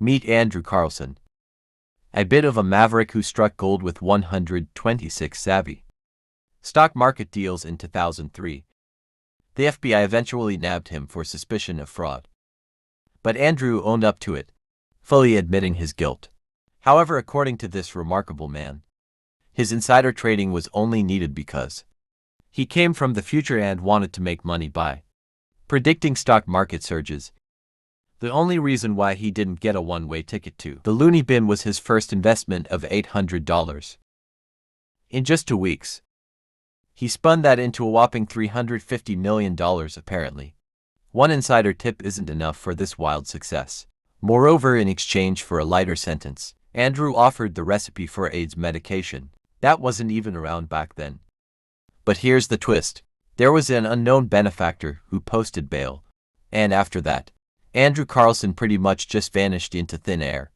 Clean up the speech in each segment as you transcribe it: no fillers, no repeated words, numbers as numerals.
Meet Andrew Carlson, a bit of a maverick who struck gold with 126 savvy stock market deals in 2003. The FBI eventually nabbed him for suspicion of fraud. But Andrew owned up to it, fully admitting his guilt. However, according to this remarkable man, his insider trading was only needed because he came from the future and wanted to make money by predicting stock market surges. The only reason why he didn't get a one-way ticket to the loony bin was his first investment of $800. In just 2 weeks, he spun that into a whopping $350 million apparently. One insider tip isn't enough for this wild success. Moreover, in exchange for a lighter sentence, Andrew offered the recipe for AIDS medication. That wasn't even around back then. But here's the twist. There was an unknown benefactor who posted bail, and after that, Andrew Carlson pretty much just vanished into thin air.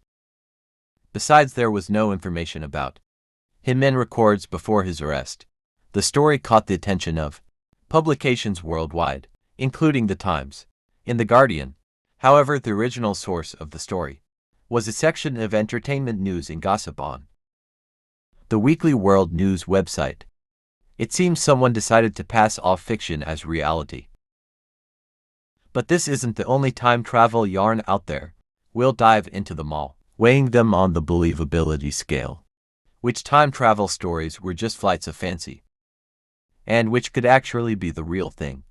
Besides, there was no information about him in records before his arrest. The story caught the attention of publications worldwide, including The Times and The Guardian. However, the original source of the story was a section of entertainment news and gossip on the Weekly World News website. It seems someone decided to pass off fiction as reality. But this isn't the only time travel yarn out there. We'll dive into them all, weighing them on the believability scale. Which time travel stories were just flights of fancy, and which could actually be the real thing.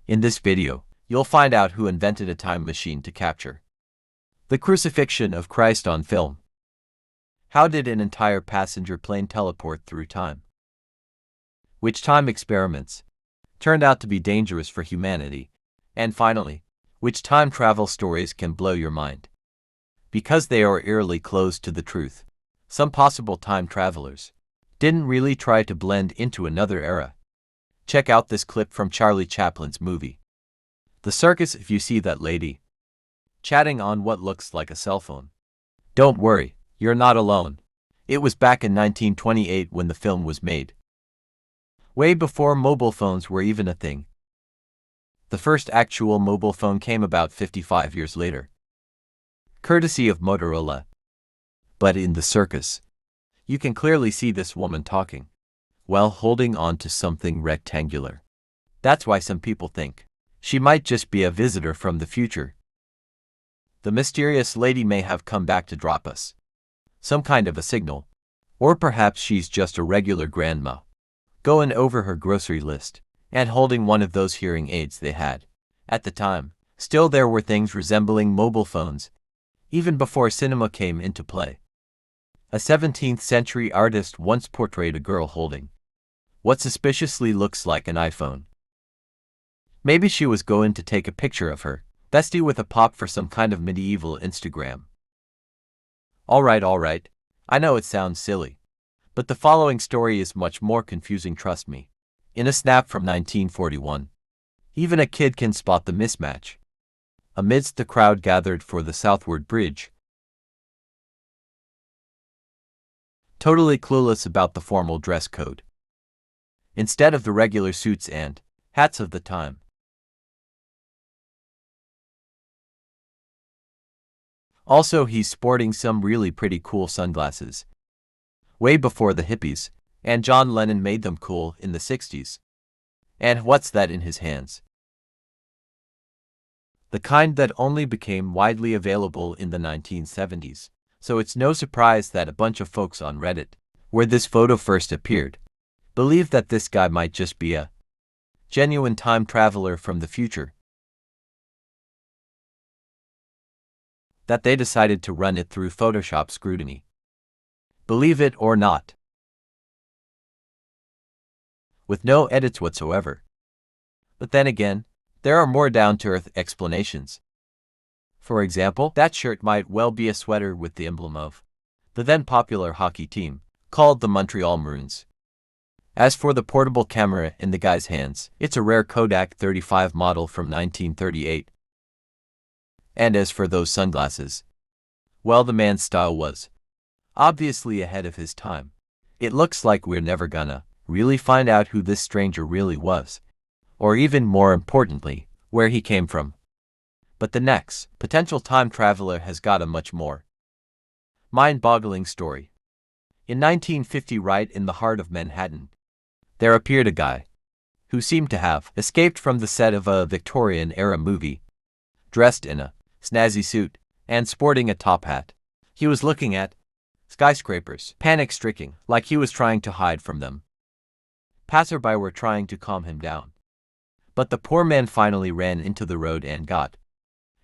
In this video, you'll find out who invented a time machine to capture the crucifixion of Christ on film. How did an entire passenger plane teleport through time? Which time experiments turned out to be dangerous for humanity? And finally, which time travel stories can blow your mind? Because they are eerily close to the truth, some possible time travelers didn't really try to blend into another era. Check out this clip from Charlie Chaplin's movie The Circus. If you see that lady chatting on what looks like a cell phone, don't worry, you're not alone. It was back in 1928 when the film was made, way before mobile phones were even a thing. The first actual mobile phone came about 55 years later, courtesy of Motorola. But in The Circus, you can clearly see this woman talking while holding on to something rectangular. That's why some people think she might just be a visitor from the future. The mysterious lady may have come back to drop us some kind of a signal, or perhaps she's just a regular grandma going over her grocery list and holding one of those hearing aids they had at the time. Still, there were things resembling mobile phones even before cinema came into play. A 17th century artist once portrayed a girl holding what suspiciously looks like an iPhone. Maybe she was going to take a picture of her bestie with a pop for some kind of medieval Instagram. Alright, I know it sounds silly, but the following story is much more confusing, trust me. In a snap from 1941, even a kid can spot the mismatch. Amidst the crowd gathered for the Southward Bridge, totally clueless about the formal dress code, instead of the regular suits and hats of the time. Also, he's sporting some really pretty cool sunglasses, way before the hippies and John Lennon made them cool in the 60s. And what's that in his hands? The kind that only became widely available in the 1970s. So it's no surprise that a bunch of folks on Reddit, where this photo first appeared, believe that this guy might just be a genuine time traveler from the future. That they decided to run it through Photoshop scrutiny. Believe it or not, with no edits whatsoever. But then again, there are more down-to-earth explanations. For example, that shirt might well be a sweater with the emblem of the then popular hockey team, called the Montreal Maroons. As for the portable camera in the guy's hands, it's a rare Kodak 35 model from 1938. And as for those sunglasses, well, the man's style was obviously ahead of his time. It looks like we're never gonna really find out who this stranger really was, or even more importantly, where he came from. But the next potential time traveler has got a much more mind-boggling story. In 1950, right in the heart of Manhattan, there appeared a guy who seemed to have escaped from the set of a Victorian-era movie, dressed in a snazzy suit and sporting a top hat. He was looking at skyscrapers, panic-stricken, like he was trying to hide from them. Passerby were trying to calm him down. But the poor man finally ran into the road and got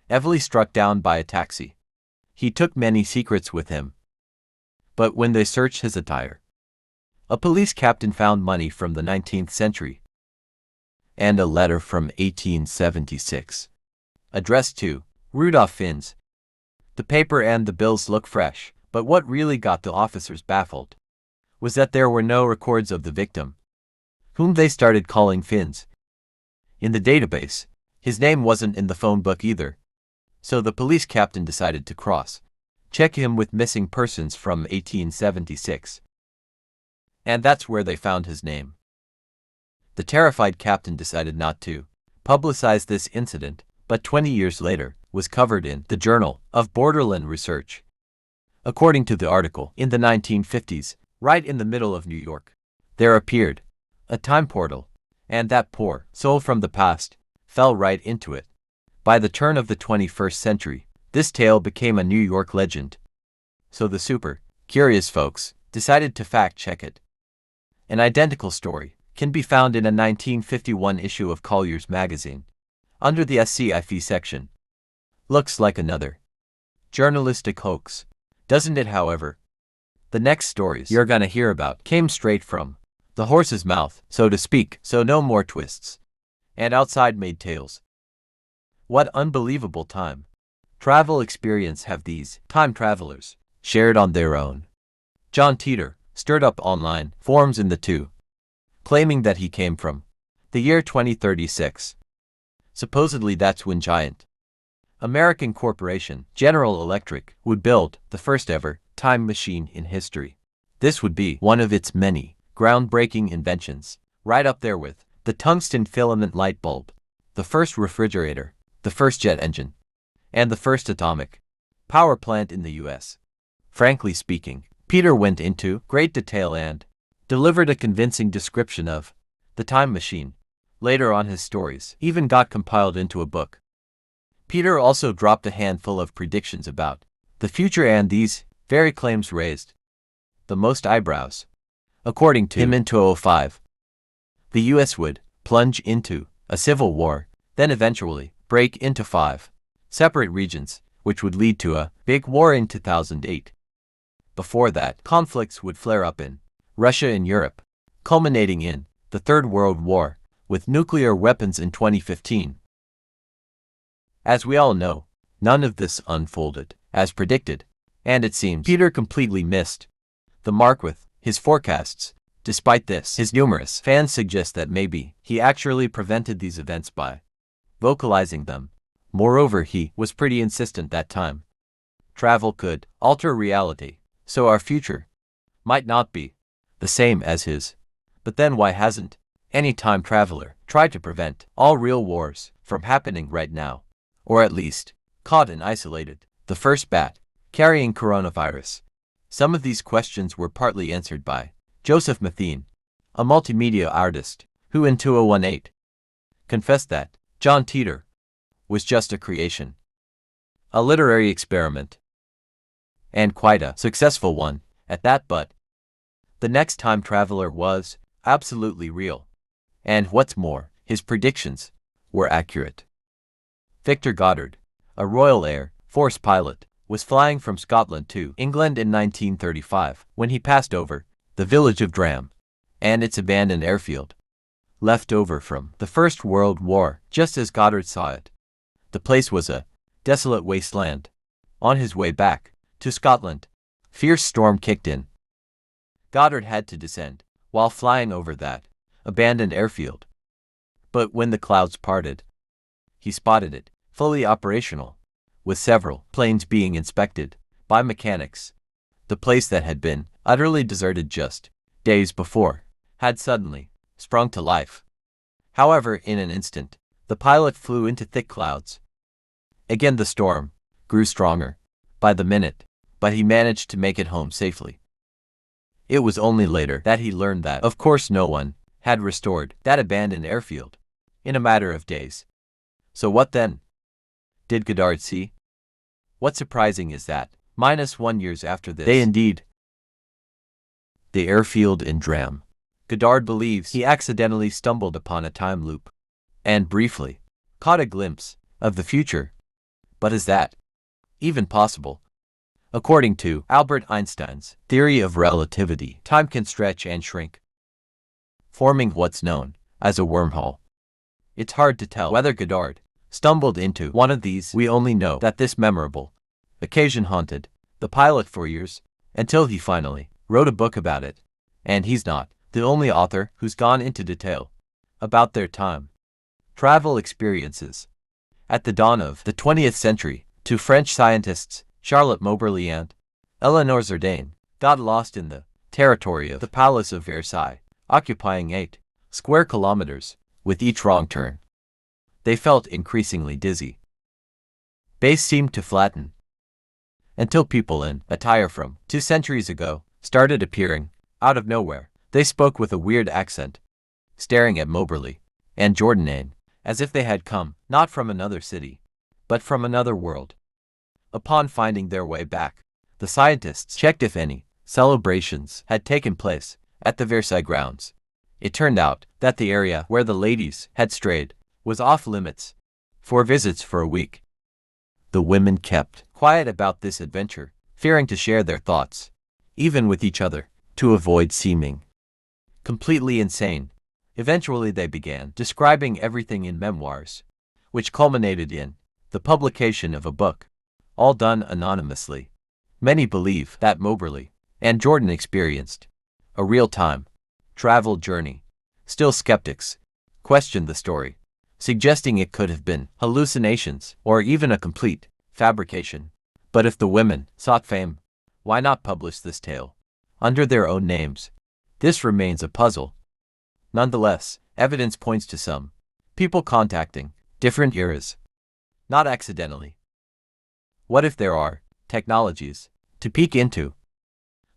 heavily struck down by a taxi. He took many secrets with him. But when they searched his attire, a police captain found money from the 19th century and a letter from 1876, addressed to Rudolph Fiennes. The paper and the bills look fresh, but what really got the officers baffled was that there were no records of the victim, whom they started calling Fiennes. In the database, his name wasn't in the phone book either, so the police captain decided to cross-check him with missing persons from 1876. And that's where they found his name. The terrified captain decided not to publicize this incident, but 20 years later was covered in the Journal of Borderland Research. According to the article, in the 1950s, right in the middle of New York, there appeared a time portal, and that poor soul from the past fell right into it. By the turn of the 21st century, this tale became a New York legend. So the super curious folks decided to fact-check it. An identical story can be found in a 1951 issue of Collier's magazine, under the SCIF section. Looks like another journalistic hoax, doesn't it? However, the next stories you're gonna hear about came straight from the horse's mouth, so to speak, so no more twists and outside-made tales. What unbelievable time travel experience have these time travelers shared on their own? John Titor stirred up online forums in the two, claiming that he came from the year 2036. Supposedly that's when giant American corporation General Electric would build the first ever time machine in history. This would be one of its many groundbreaking inventions, right up there with the tungsten filament light bulb, the first refrigerator, the first jet engine, and the first atomic power plant in the US. Frankly speaking, Peter went into great detail and delivered a convincing description of the time machine. Later on, his stories even got compiled into a book. Peter also dropped a handful of predictions about the future, and these very claims raised the most eyebrows. According to him, in 2005, the US would plunge into a civil war, then eventually break into 5 separate regions, which would lead to a big war in 2008. Before that, conflicts would flare up in Russia and Europe, culminating in the Third World War, with nuclear weapons in 2015. As we all know, none of this unfolded as predicted, and it seems Peter completely missed the mark with his forecasts. Despite this, his numerous fans suggest that maybe he actually prevented these events by vocalizing them. Moreover, he was pretty insistent that time travel could alter reality, so our future might not be the same as his. But then why hasn't any time traveler tried to prevent all real wars from happening right now? Or at least caught and isolated the first bat carrying coronavirus? Some of these questions were partly answered by Joseph Matheny, a multimedia artist, who in 2018 confessed that John Titor was just a creation, a literary experiment, and quite a successful one at that. But the next time traveler was absolutely real, and what's more, his predictions were accurate. Victor Goddard, a Royal Air Force pilot, was flying from Scotland to England in 1935 when he passed over the village of Dram and its abandoned airfield, left over from the First World War. Just as Goddard saw it, the place was a desolate wasteland. On his way back to Scotland, fierce storm kicked in. Goddard had to descend while flying over that abandoned airfield. But when the clouds parted, he spotted it fully operational, with several planes being inspected by mechanics. The place that had been utterly deserted just days before had suddenly sprung to life. However, in an instant, the pilot flew into thick clouds Again the storm grew stronger by the minute, but he managed to make it home safely. It was only later that he learned that, of course, no one had restored that abandoned airfield in a matter of days. So what then did Godard see? What's surprising is that, -1 years after this, they indeed the airfield in Dram. Godard believes he accidentally stumbled upon a time loop and briefly caught a glimpse of the future. But is that even possible? According to Albert Einstein's theory of relativity, time can stretch and shrink, forming what's known as a wormhole. It's hard to tell whether Godard stumbled into one of these. We only know that this memorable occasion haunted the pilot for years, until he finally wrote a book about it. And he's not the only author who's gone into detail about their time travel experiences. At the dawn of the 20th century, two French scientists, Charlotte Moberly and Eleanor Jourdain, got lost in the territory of the Palace of Versailles, occupying 8 square kilometers with each wrong turn. They felt increasingly dizzy. Base seemed to flatten, until people in attire from 2 centuries ago started appearing out of nowhere. They spoke with a weird accent, staring at Moberly and Jourdain as if they had come not from another city, but from another world. Upon finding their way back, the scientists checked if any celebrations had taken place at the Versailles grounds. It turned out that the area where the ladies had strayed was off limits for visits for a week. The women kept quiet about this adventure, fearing to share their thoughts, even with each other, to avoid seeming completely insane. Eventually they began describing everything in memoirs, which culminated in the publication of a book, all done anonymously. Many believe that Moberly and Jourdain experienced a real-time travel journey. Still, skeptics questioned the story, suggesting it could have been hallucinations or even a complete fabrication. But if the women sought fame, why not publish this tale under their own names? This remains a puzzle. Nonetheless, evidence points to some people contacting different eras, not accidentally. What if there are technologies to peek into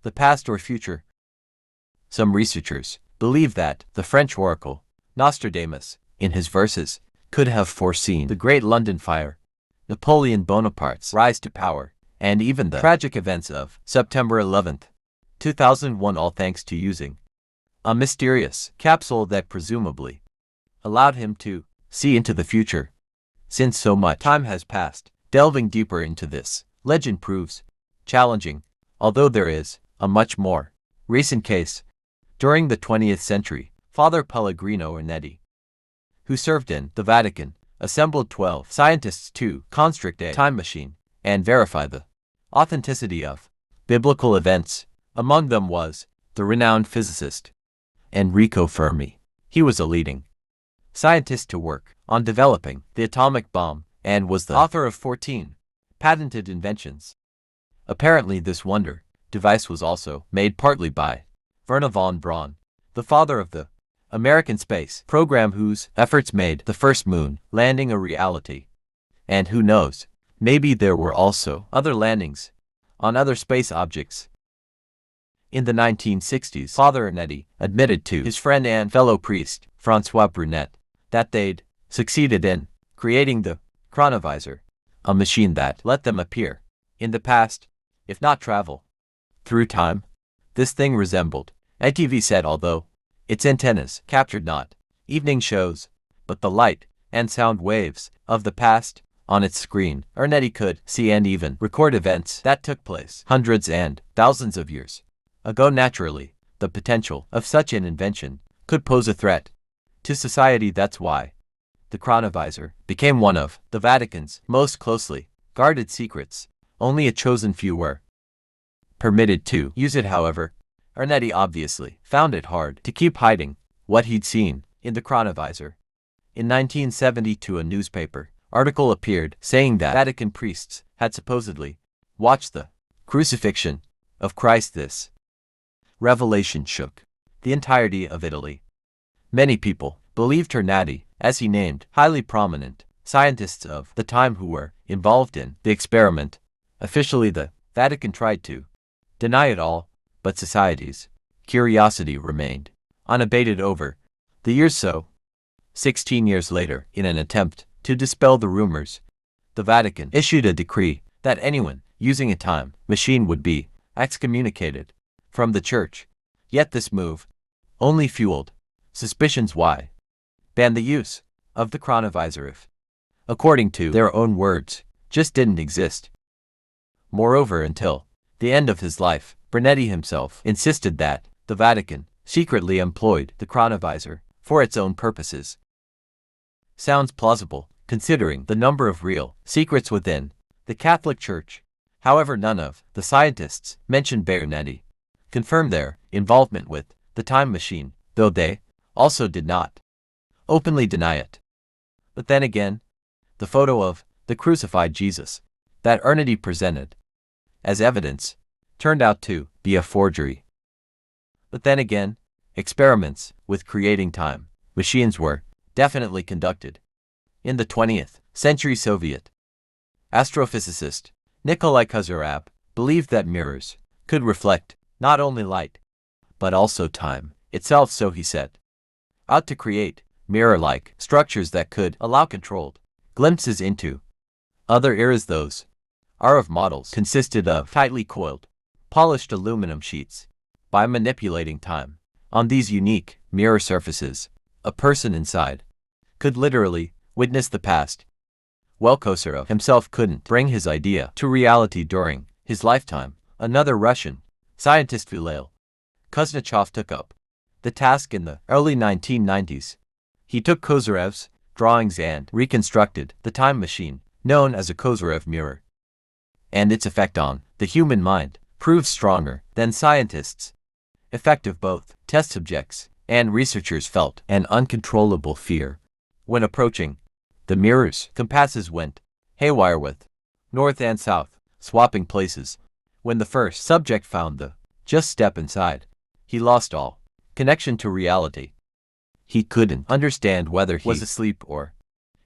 the past or future? Some researchers believe that the French oracle Nostradamus, in his verses, could have foreseen the Great London Fire, Napoleon Bonaparte's rise to power, and even the tragic events of September 11, 2001, all thanks to using a mysterious capsule that presumably allowed him to see into the future. Since so much time has passed, delving deeper into this legend proves challenging, although there is a much more recent case. During the 20th century, Father Pellegrino Ernetti, who served in the Vatican, assembled 12 scientists to construct a time machine and verify the authenticity of biblical events. Among them was the renowned physicist Enrico Fermi. He was a leading scientist to work on developing the atomic bomb and was the author of 14 patented inventions. Apparently this wonder device was also made partly by Wernher von Braun, the father of the American space program, whose efforts made the first moon landing a reality. And who knows, maybe there were also other landings on other space objects. In the 1960s, Father Ernetti admitted to his friend and fellow priest, Francois Brunet, that they'd succeeded in creating the chronovisor, a machine that let them appear in the past, if not travel through time. This thing resembled a TV set, although its antennas captured not evening shows, but the light and sound waves of the past. On its screen, Ernetti could see and even record events that took place hundreds and thousands of years ago. Naturally, the potential of such an invention could pose a threat to society. That's why the chronovisor became one of the Vatican's most closely guarded secrets. Only a chosen few were permitted to use it. However, Ernetti obviously found it hard to keep hiding what he'd seen in the chronovisor. In 1972, a newspaper article appeared saying that Vatican priests had supposedly watched the crucifixion of Christ. This revelation shook the entirety of Italy. Many people believed Ernetti, as he named highly prominent scientists of the time who were involved in the experiment. Officially, the Vatican tried to deny it all, but society's curiosity remained unabated over the years. So, 16 years later, in an attempt to dispel the rumors, the Vatican issued a decree that anyone using a time machine would be excommunicated from the church. Yet this move only fueled suspicions. Why ban the use of the chronovisor if, according to their own words, just didn't exist? Moreover, until the end of his life, Brunetti himself insisted that the Vatican secretly employed the chronovisor for its own purposes. Sounds plausible, considering the number of real secrets within the Catholic Church. However, none of the scientists mentioned by Brunetti confirmed their involvement with the time machine, though they also did not openly deny it. But then again, the photo of the crucified Jesus that Brunetti presented as evidence turned out to be a forgery. But then again, experiments with creating time machines were definitely conducted. In the 20th century, Soviet astrophysicist Nikolai Kuzarab believed that mirrors could reflect not only light, but also time itself, so he set out to create mirror-like structures that could allow controlled glimpses into other eras. Those RF models consisted of tightly coiled, polished aluminum sheets. By manipulating time on these unique mirror surfaces, a person inside could literally witness the past. Well, Kosarev himself couldn't bring his idea to reality during his lifetime. Another Russian scientist, Vilel Kuznetsov, took up the task in the early 1990s. He took Kozarev's drawings and reconstructed the time machine, known as a Kosarev mirror. And its effect on the human mind proved stronger than scientists' effective. Both test subjects and researchers felt an uncontrollable fear when approaching the mirrors. Compasses went haywire with north and south, swapping places. When the first subject found the just step inside, he lost all connection to reality. He couldn't understand whether he was asleep or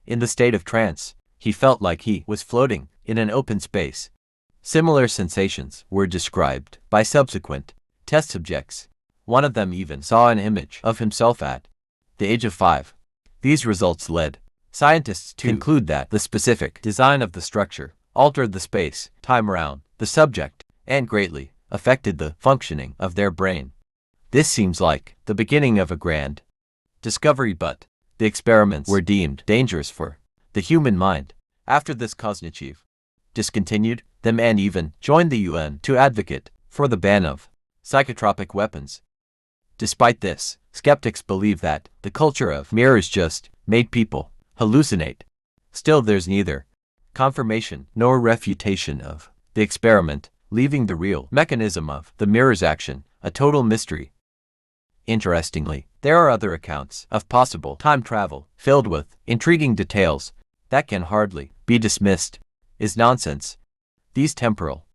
in the state of trance. He felt like he was floating in an open space. Similar sensations were described by subsequent test subjects. One of them even saw an image of himself at the age of 5. These results led scientists to conclude that the specific design of the structure altered the space-time around the subject and greatly affected the functioning of their brain. This seems like the beginning of a grand discovery, but the experiments were deemed dangerous for the human mind. After this, Kuznetsov discontinued them and even joined the UN to advocate for the ban of psychotropic weapons. Despite this, skeptics believe that the culture of mirrors just made people hallucinate. Still, there's neither confirmation nor refutation of the experiment, leaving the real mechanism of the mirror's action a total mystery. Interestingly, there are other accounts of possible time travel filled with intriguing details that can hardly be dismissed as nonsense. These temporal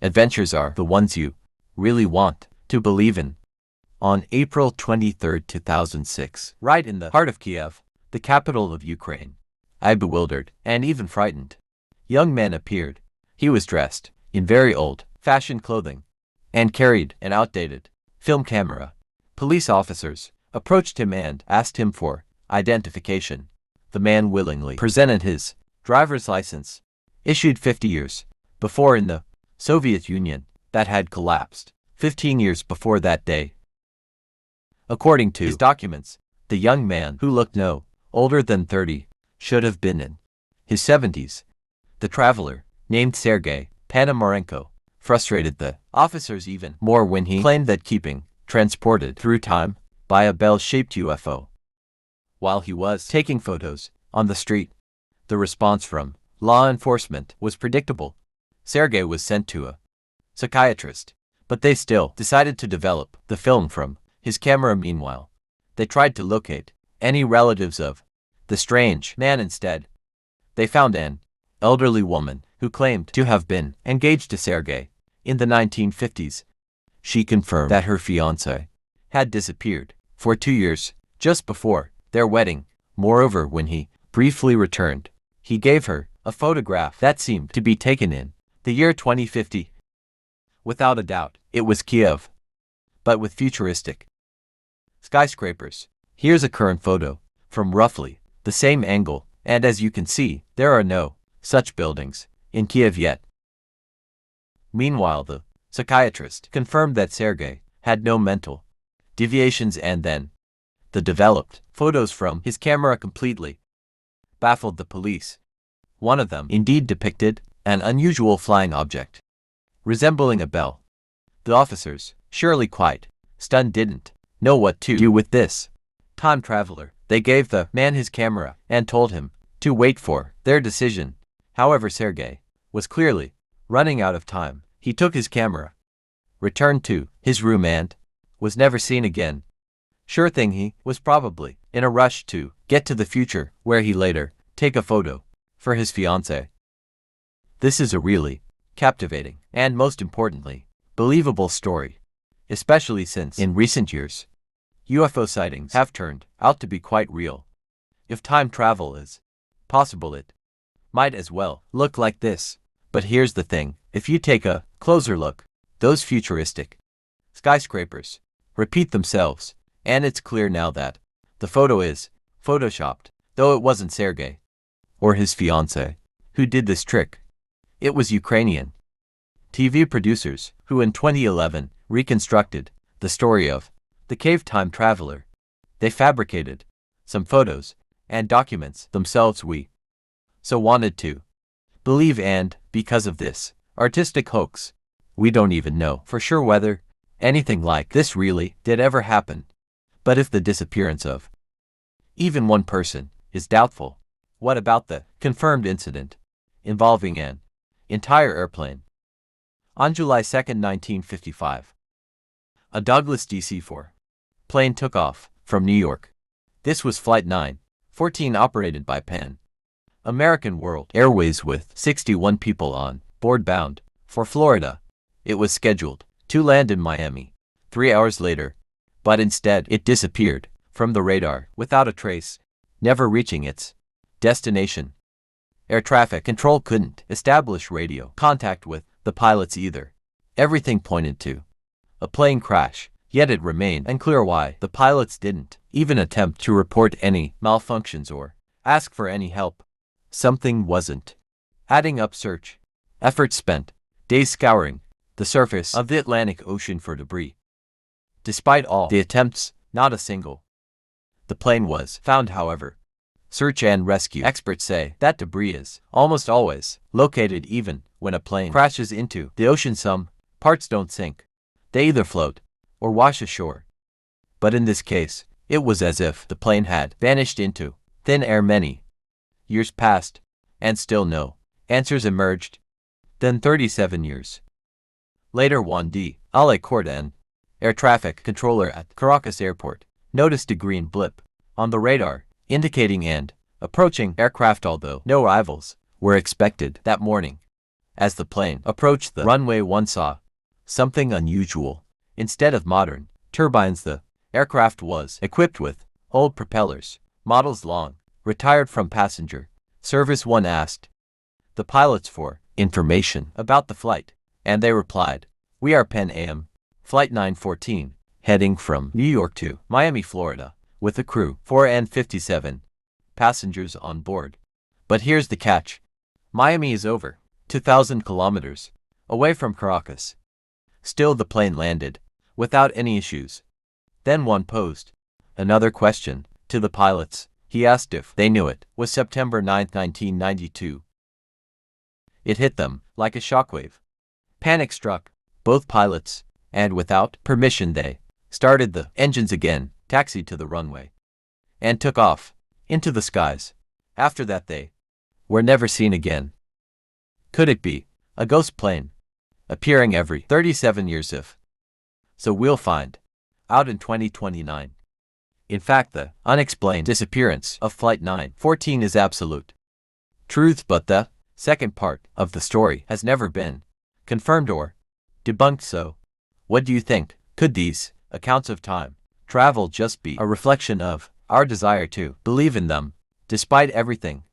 adventures are the ones you really want to believe in. On April 23, 2006, right in the heart of Kiev, the capital of Ukraine, a bewildered and even frightened young man appeared. He was dressed in very old-fashioned clothing and carried an outdated film camera. Police officers approached him and asked him for identification. The man willingly presented his driver's license, issued 50 years before in the Soviet Union that had collapsed 15 years before that day. According to his documents, the young man, who looked no older than 30, should have been in his 70s. The traveler, named Sergei Panomarenko, frustrated the officers even more when he claimed that keeping transported through time by a bell-shaped UFO while he was taking photos on the street. The response from law enforcement was predictable. Sergei was sent to a psychiatrist, but they still decided to develop the film from his camera. Meanwhile, they tried to locate any relatives of the strange man. Instead, they found an elderly woman who claimed to have been engaged to Sergei in the 1950s. She confirmed that her fiancé had disappeared for 2 years just before their wedding. Moreover, when he briefly returned, he gave her a photograph that seemed to be taken in the year 2050. Without a doubt, it was Kiev, but with futuristic skyscrapers. Here's a current photo from roughly the same angle, and as you can see, there are no such buildings in Kiev yet. Meanwhile, the psychiatrist confirmed that Sergei had no mental deviations, and then the developed photos from his camera completely baffled the police. One of them indeed depicted an unusual flying object resembling a bell. The officers, surely quite stunned, didn't know what to do with this time traveler. They gave the man his camera and told him to wait for their decision. However, Sergei was clearly running out of time. He took his camera, returned to his room, and was never seen again. Sure thing, he was probably in a rush to get to the future, where he later take a photo for his fiancée. This is a really captivating and, most importantly, believable story, especially since in recent years UFO sightings have turned out to be quite real. If time travel is possible, it might as well look like this. But here's the thing, if you take a closer look, those futuristic skyscrapers repeat themselves, and it's clear now that the photo is photoshopped, though it wasn't Sergei or his fiancée who did this trick. It was Ukrainian TV producers who in 2011 reconstructed the story of the cave time traveler. They fabricated some photos and documents themselves. We so wanted to believe, and because of this artistic hoax, we don't even know for sure whether anything like this really did ever happen. But if the disappearance of even one person is doubtful, what about the confirmed incident involving an entire airplane? On July 2, 1955, a Douglas DC-4 plane took off from New York. This was Flight 914, operated by Pan American World Airways with 61 people on board, bound for Florida. It was scheduled to land in Miami 3 hours later, but instead it disappeared from the radar without a trace, never reaching its destination. Air traffic control couldn't establish radio contact with the pilots either. Everything pointed to a plane crash, yet it remained unclear why the pilots didn't even attempt to report any malfunctions or ask for any help. Something wasn't adding up. Search efforts spent days scouring the surface of the Atlantic Ocean for debris. Despite all the attempts, not a single the plane was found. However, search and rescue experts say that debris is almost always located even when a plane crashes into the ocean. Some parts don't sink. They either float or wash ashore. But in this case, it was as if the plane had vanished into thin air. Many years passed, and still no answers emerged. Then 37 years later, Juan D. Alecorda, an air traffic controller at Caracas Airport, noticed a green blip on the radar, indicating an approaching aircraft, although no arrivals were expected that morning. As the plane approached the runway, one saw something unusual. Instead of modern turbines, the aircraft was equipped with old propellers, models long retired from passenger service. One asked the pilots for information about the flight, and they replied, "We are Pan Am Flight 914, heading from New York to Miami, Florida, with a crew 4 and 57 passengers on board. But here's the catch. Miami is over 2,000 kilometers away from Caracas." Still, the plane landed without any issues. Then one posed another question to the pilots. He asked if they knew it was September 9, 1992. It hit them like a shockwave. Panic struck both pilots, and without permission they started the engines again, taxied to the runway, and took off into the skies. After that they were never seen again. Could it be a ghost plane appearing every 37 years? If so, we'll find out in 2029. In fact, the unexplained disappearance of Flight 914 is absolute truth, but the second part of the story has never been confirmed or debunked. So, what do you think? Could these accounts of time travel just be a reflection of our desire to believe in them, despite everything?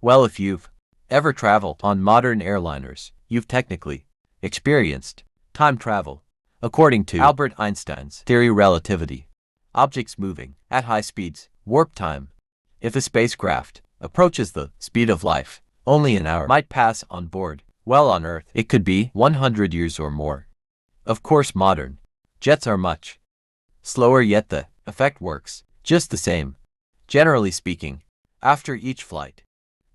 Well, if you've ever traveled on modern airliners, you've technically experienced time travel. According to Albert Einstein's theory of relativity, objects moving at high speeds warp time. If a spacecraft approaches the speed of light, only an hour might pass on board. Well, on Earth, it could be 100 years or more. Of course, modern jets are much slower, yet the effect works just the same. Generally speaking, after each flight,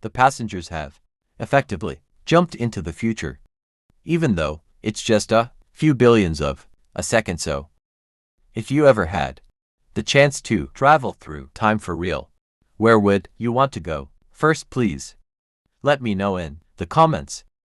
the passengers have effectively jumped into the future, even though it's just a few billions of a second. So, if you ever had the chance to travel through time for real, where would you want to go first? Please let me know in the comments.